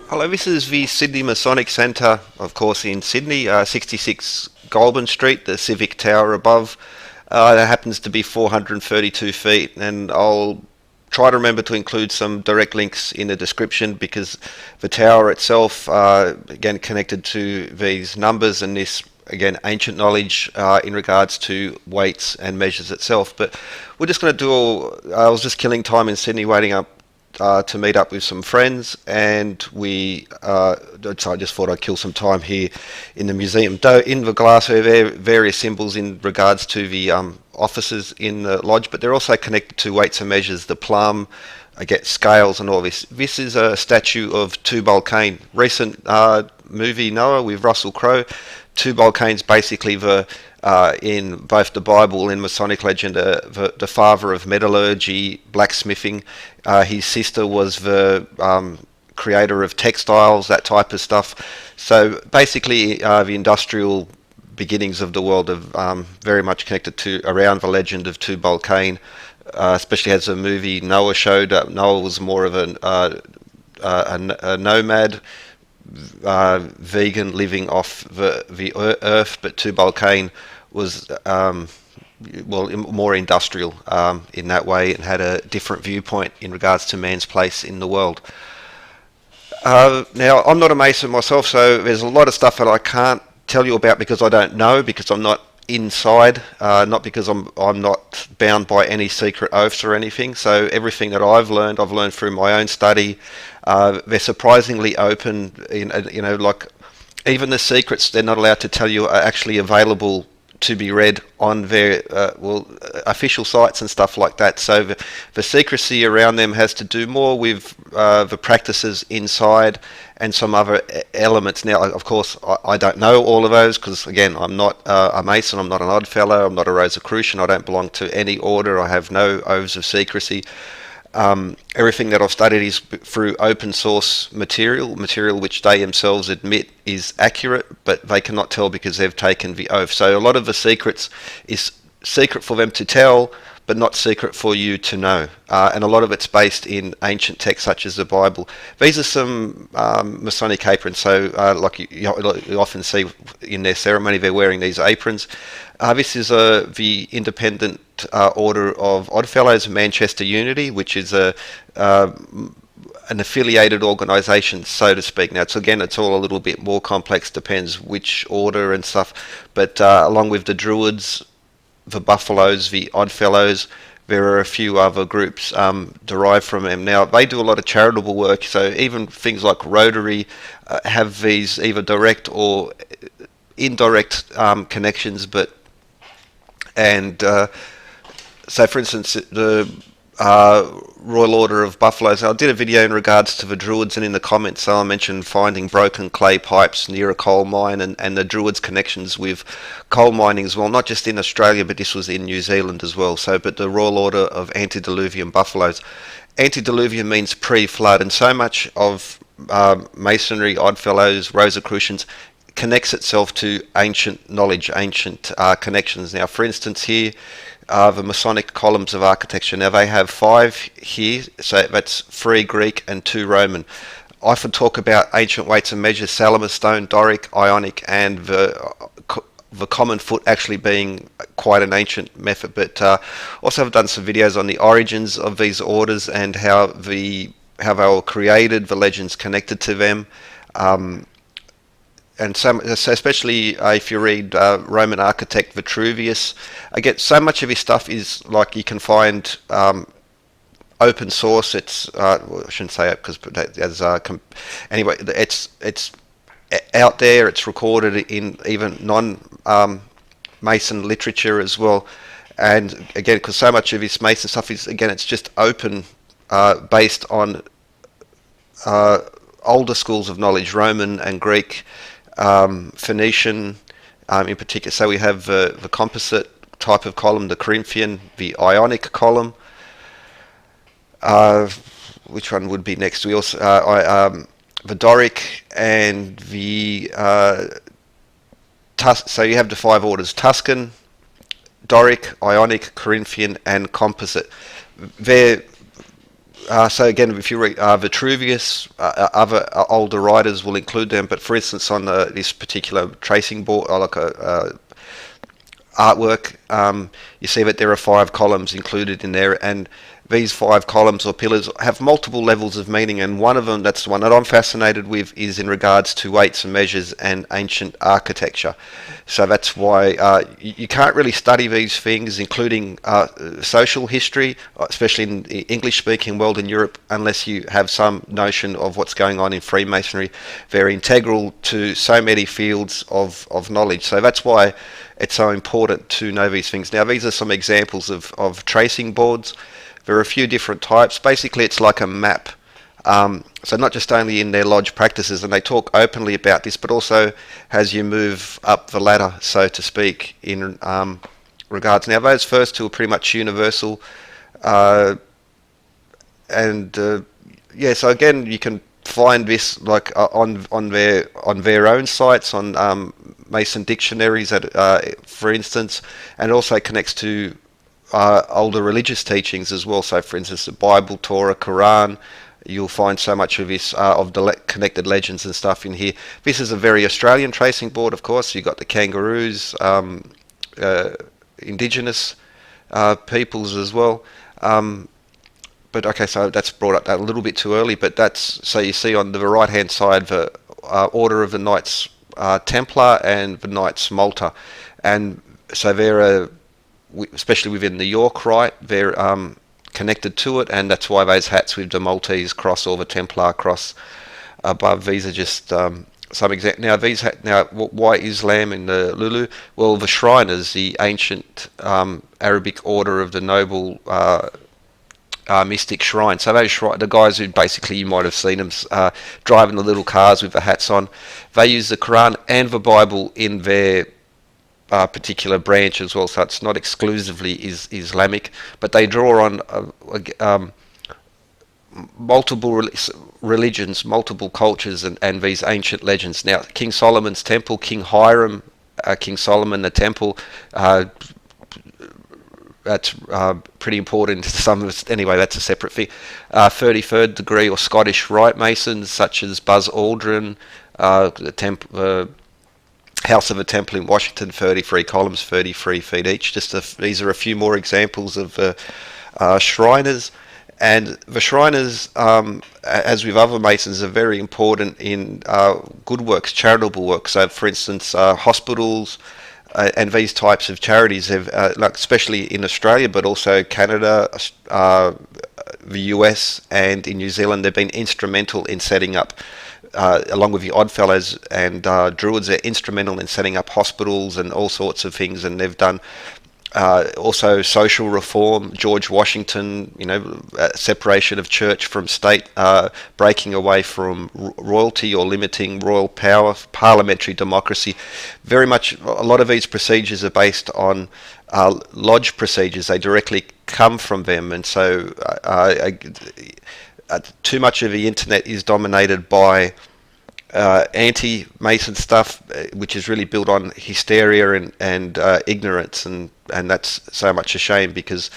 Hello, this is the Sydney Masonic Centre, of course, in Sydney, 66 Goulburn Street, the Civic Tower above. That happens to be 432 feet, and I'll try to remember to include some direct links in the description because the tower itself, again, connected to these numbers and this, again, ancient knowledge in regards to weights and measures itself. But we're just going to I was just killing time in Sydney waiting up to meet up with some friends, and so I just thought I'd kill some time here in the museum. In the glass there are various symbols in regards to the offices in the lodge, but they're also connected to weights and measures, the plum, I get scales and all this. This is a statue of Tubal Cain. Recent movie Noah with Russell Crowe. Tubal Cain's basically in both the Bible and Masonic legend, the father of metallurgy, blacksmithing. His sister was the creator of textiles, that type of stuff. So basically, the industrial beginnings of the world are very much connected to around the legend of Tubal Cain, especially as the movie Noah showed. Noah was more of a nomad, vegan, living off the earth, but Tubal Cain was more industrial in that way and had a different viewpoint in regards to man's place in the world. Now, I'm not a Mason myself, so there's a lot of stuff that I can't tell you about because I don't know, because I'm not inside, not because I'm not bound by any secret oaths or anything. So everything that I've learned through my own study. They're surprisingly open. Like even the secrets they're not allowed to tell you are actually available to be read on their official sites and stuff like that. So the secrecy around them has to do more with the practices inside and some other elements. Now, of course, I don't know all of those because, again, I'm not a Mason, I'm not an Odd Fellow, I'm not a Rosicrucian, I don't belong to any order, I have no oaths of secrecy. Everything that I've studied is through open source material which they themselves admit is accurate, but they cannot tell because they've taken the oath. So a lot of the secrets is secret for them to tell, but not secret for you to know. And a lot of it's based in ancient texts such as the Bible. These are some Masonic aprons. So like you often see in their ceremony, they're wearing these aprons. This is the Independent Order of Oddfellows, Manchester Unity, which is an affiliated organisation, so to speak. Now, it's all a little bit more complex, depends which order and stuff. But along with the Druids, the Buffaloes, the Oddfellows, there are a few other groups derived from them. Now, they do a lot of charitable work, so even things like Rotary have these either direct or indirect connections, so, for instance, the Royal Order of Buffaloes. I did a video in regards to the Druids, and in the comments someone mentioned finding broken clay pipes near a coal mine, and the Druids' connections with coal mining as well, not just in Australia, but this was in New Zealand as well. So, but the Royal Order of Antediluvian Buffaloes. Antediluvian means pre-flood, and so much of Masonry, Oddfellows, Rosicrucians connects itself to ancient knowledge, ancient connections. Now, for instance, here, the Masonic columns of architecture. Now, they have 5 here, so that's 3 Greek and 2 Roman. I often talk about ancient weights and measures, Salamis stone, Doric, Ionic, and the common foot actually being quite an ancient method. But also I've done some videos on the origins of these orders and how they were created, the legends connected to them. And so especially if you read Roman architect Vitruvius, again, so much of his stuff is like you can find open source. It's I shouldn't say it because anyway, it's out there. It's recorded in even non-Mason literature as well. And again, because so much of his Mason stuff is, again, it's just open, based on older schools of knowledge, Roman and Greek. Phoenician in particular. So we have the composite type of column, the Corinthian, the Ionic column. Which one would be next? We also the Doric and the so you have the 5 orders: Tuscan, Doric, Ionic, Corinthian, and composite. They're So again, if you read Vitruvius, other older writers will include them. But for instance, on this particular tracing board, like a artwork, you see that there are 5 columns included in there, and these 5 columns or pillars have multiple levels of meaning, and one of them, that's the one that I'm fascinated with, is in regards to weights and measures and ancient architecture. So that's why you can't really study these things, including social history, especially in the English-speaking world in Europe, unless you have some notion of what's going on in Freemasonry. They're integral to so many fields of knowledge. So that's why it's so important to know these things. Now, these are some examples of tracing boards. There are a few different types. Basically, it's like a map. So not just only in their lodge practices, and they talk openly about this, but also as you move up the ladder, so to speak, in regards. Now, those first two are pretty much universal. So again, you can find this like on their own sites, on Mason dictionaries, for instance, and also connects to older religious teachings as well. So, for instance, the Bible, Torah, Quran, you'll find so much of this of the connected legends and stuff in here. This is a very Australian tracing board, of course. You've got the kangaroos, indigenous peoples as well. But okay, so that's brought up that a little bit too early. But that's, so you see on the right hand side the Order of the Knights Templar and the Knights Malta, and so they're especially within the York Rite, they're connected to it, and that's why those hats with the Maltese cross or the Templar cross above, these are just some examples. Now, why Islam in the Lulu? Well, the Shriners, the ancient Arabic order of the noble mystic shrine. So those the guys who basically, you might have seen them driving the little cars with the hats on, they use the Quran and the Bible in their particular branch as well, so it's not exclusively Islamic, but they draw on multiple religions, multiple cultures, and these ancient legends. Now, King Solomon's temple, King Hiram, King Solomon, the temple, that's pretty important to some of us. Anyway, that's a separate thing. 33rd degree or Scottish Rite Masons, such as Buzz Aldrin, the House of a Temple in Washington, 33 columns, 33 feet each. These are a few more examples of Shriners. And the Shriners, as with other Masons, are very important in good works, charitable work. So, for instance, hospitals and these types of charities have, like especially in Australia, but also Canada, the US, and in New Zealand, they've been instrumental in setting up. Along with the Oddfellows and Druids, they're instrumental in setting up hospitals and all sorts of things, and they've done also social reform. George Washington, separation of church from state, breaking away from royalty or limiting royal power, parliamentary democracy. Very much, a lot of these procedures are based on lodge procedures. They directly come from them, and so too much of the internet is dominated by anti-Mason stuff, which is really built on hysteria and ignorance, and that's so much a shame, because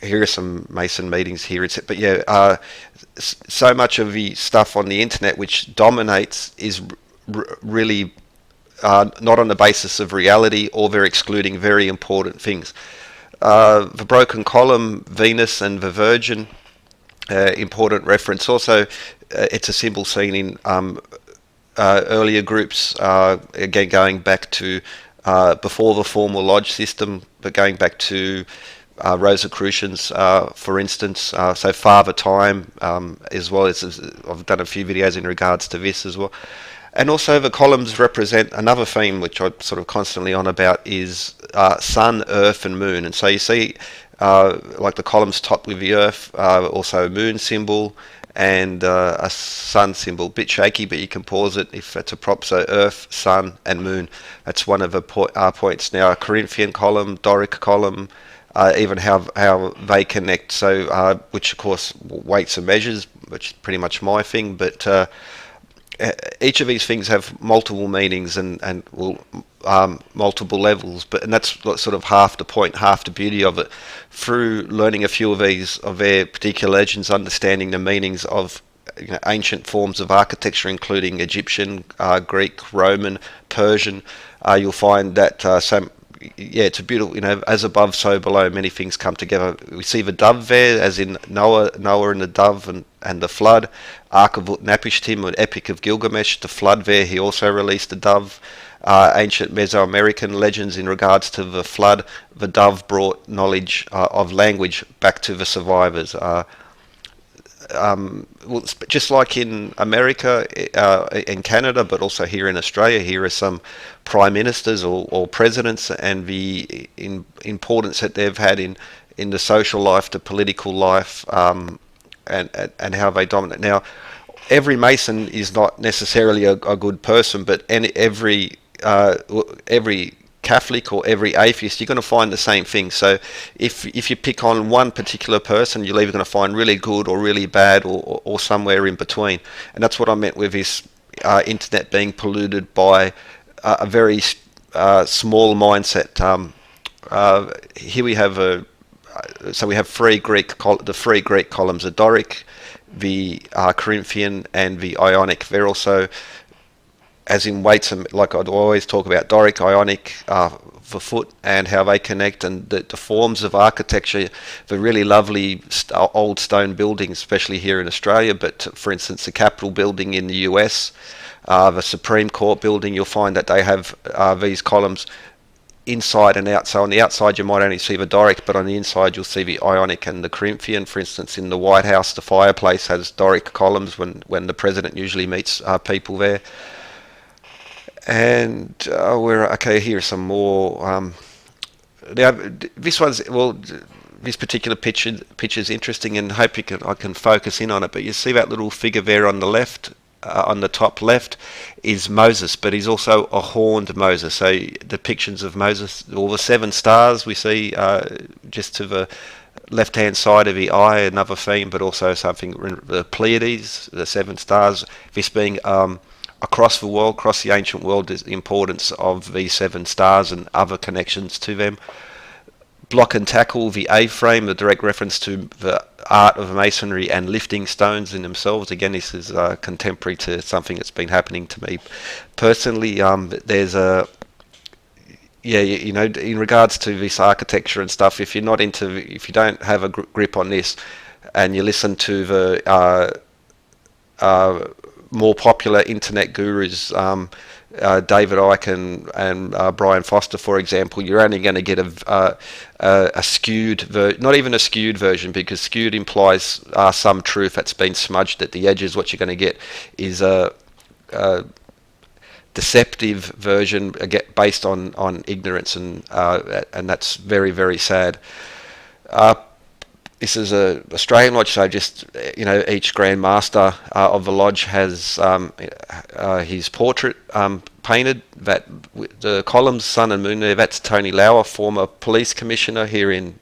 here are some Mason meetings here, but yeah, so much of the stuff on the internet which dominates is really not on the basis of reality, or they're excluding very important things. The broken column, Venus and the Virgin, important reference. Also, it's a symbol seen in earlier groups, again going back to before the formal lodge system, but going back to Rosicrucians, for instance. So Father Time, as well as I've done a few videos in regards to this as well. And also the columns represent another theme which I sort of constantly on about, is Sun, Earth and Moon. And so you see like the columns topped with the Earth, also a Moon symbol, and a Sun symbol. Bit shaky, but you can pause it if it's a prop. So Earth, Sun and Moon, that's one of the points. Now, a Corinthian column, Doric column, even how they connect. So which of course weights and measures, which is pretty much my thing, but each of these things have multiple meanings and multiple levels, and that's sort of half the point, half the beauty of it. Through learning a few of these, of their particular legends, understanding the meanings of ancient forms of architecture, including Egyptian, Greek, Roman, Persian, you'll find that it's a beautiful, as above, so below. Many things come together. We see the dove there, as in Noah and the dove and the flood. Ark of Utnapishtim, an epic of Gilgamesh, the flood there, he also released the dove. Ancient Mesoamerican legends in regards to the flood, the dove brought knowledge of language back to the survivors. Well, just like in America, in Canada, but also here in Australia, here are some prime ministers or presidents, and the importance that they've had in the social life, the political life, and how they dominate. Now, every Mason is not necessarily a good person, but every Catholic or every atheist, you're going to find the same thing. So if you pick on one particular person, you're either going to find really good or really bad, or somewhere in between. And that's what I meant with this internet being polluted by a very small mindset. Here we have we have the three Greek columns: the Doric, the Corinthian, and the Ionic. They're also, as in weights, like I'd always talk about, Doric, Ionic, for foot, and how they connect, and the forms of architecture, the really lovely old stone buildings, especially here in Australia, but for instance the Capitol building in the US, the Supreme Court building, you'll find that they have these columns inside and out. So on the outside you might only see the Doric, but on the inside you'll see the Ionic and the Corinthian. For instance, in the White House, the fireplace has Doric columns when the president usually meets people there. And here are some more. This particular picture is interesting, and hope I can focus in on it. But you see that little figure there on the left, on the top left, is Moses, but he's also a horned Moses. So depictions of Moses, all the seven stars we see just to the left-hand side of the eye, another theme, but also something, the Pleiades, the seven stars. This being across the world, across the ancient world, is the importance of these seven stars and other connections to them. Block and tackle, the A-frame, the direct reference to the art of masonry and lifting stones in themselves. Again, this is contemporary to something that's been happening to me personally. There's in regards to this architecture and stuff, if you don't have a grip on this, and you listen to the more popular internet gurus, David Icke and Brian Foster, for example, you're only going to get a skewed, not even a skewed version, because skewed implies some truth that's been smudged at the edges. What you're going to get is a deceptive version based on ignorance, and that's very, very sad. This is a Australian lodge, so just each Grand Master of the lodge has his portrait painted. That the columns, sun and moon there, that's Tony Lauer, former police commissioner here in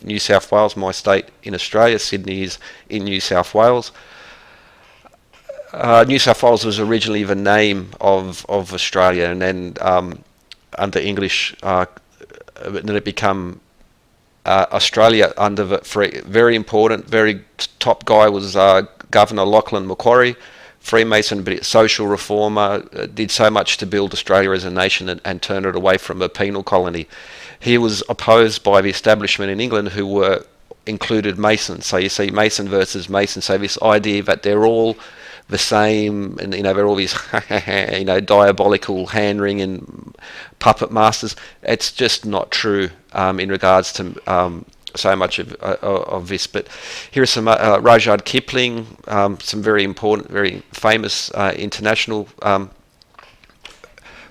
New South Wales, my state in Australia. Sydney is in New South Wales. New South Wales was originally the name of Australia, and then under English, then it became Australia under the very important, very top guy was Governor Lachlan Macquarie, Freemason, but social reformer, did so much to build Australia as a nation and turn it away from a penal colony. He was opposed by the establishment in England, who were included Masons. So you see Mason versus Mason. So this idea that they're all the same, and they're all these diabolical hand-wringing puppet masters. It's just not true in regards to so much of this. But here are some Rudyard Kipling, some very important, very famous international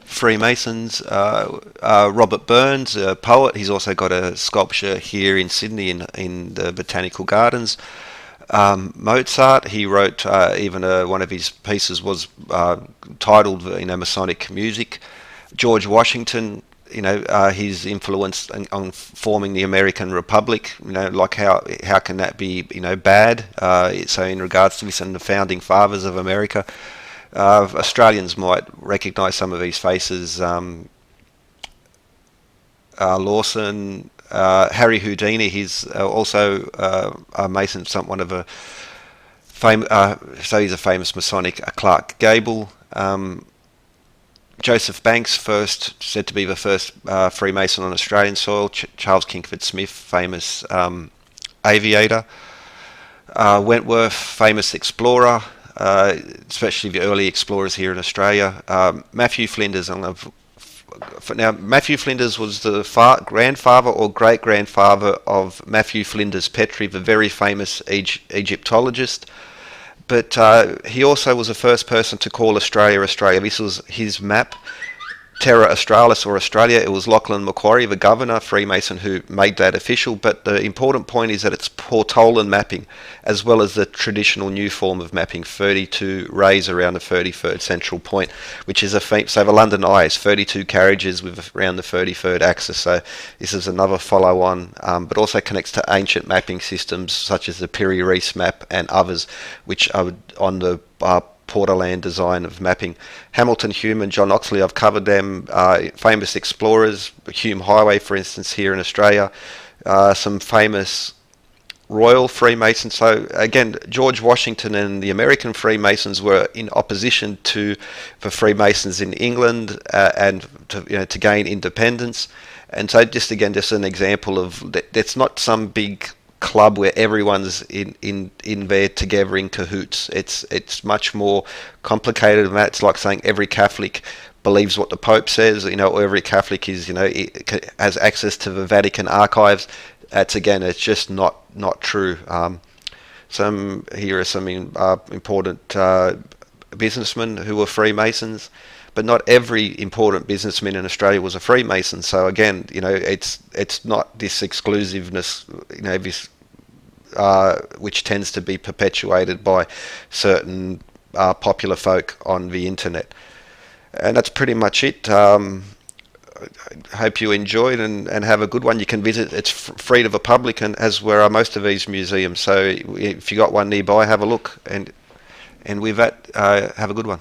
Freemasons. Robert Burns, a poet. He's also got a sculpture here in Sydney in the Botanical Gardens. Mozart, he wrote even one of his pieces was titled Masonic Music. George Washington, his influence on forming the American Republic, like how can that be bad? So in regards to this and the founding fathers of America, Australians might recognise some of these faces. Lawson, Harry Houdini. He's also a Mason, one of a so he's a famous Masonic. Clark Gable, Joseph Banks, first said to be the first Freemason on Australian soil. Charles Kingsford Smith, famous aviator. Wentworth, famous explorer, especially the early explorers here in Australia. Matthew Flinders, now Matthew Flinders was the grandfather or great-grandfather of Matthew Flinders Petrie, the very famous Egyptologist. But he also was the first person to call Australia Australia. This was his map, Terra Australis, or Australia. It was Lachlan Macquarie, the governor, Freemason, who made that official. But the important point is that it's Portolan mapping, as well as the traditional new form of mapping, 32 rays around the 33rd central point, which is so the London Eye is 32 carriages with around the 33rd axis. So this is another follow-on, but also connects to ancient mapping systems such as the Piri Reis map and others, which are on the Portolan design of mapping. Hamilton, Hume and John Oxley, I've covered them. Famous explorers, Hume Highway, for instance, here in Australia. Some famous Royal Freemasons. So again, George Washington and the American Freemasons were in opposition to the Freemasons in England and to gain independence. And so just an example of that's not some big club where everyone's in there together in cahoots. It's much more complicated than that. It's like saying every Catholic believes what the Pope says, or every Catholic has access to the Vatican archives. It's just not true. Here are some important businessmen who were Freemasons, but not every important businessman in Australia was a Freemason. So again, it's not this exclusiveness, which tends to be perpetuated by certain popular folk on the internet. And that's pretty much it. I hope you enjoyed and have a good one. You can visit, it's free to the public, and as where are most of these museums. So if you got one nearby, have a look. And with that, have a good one.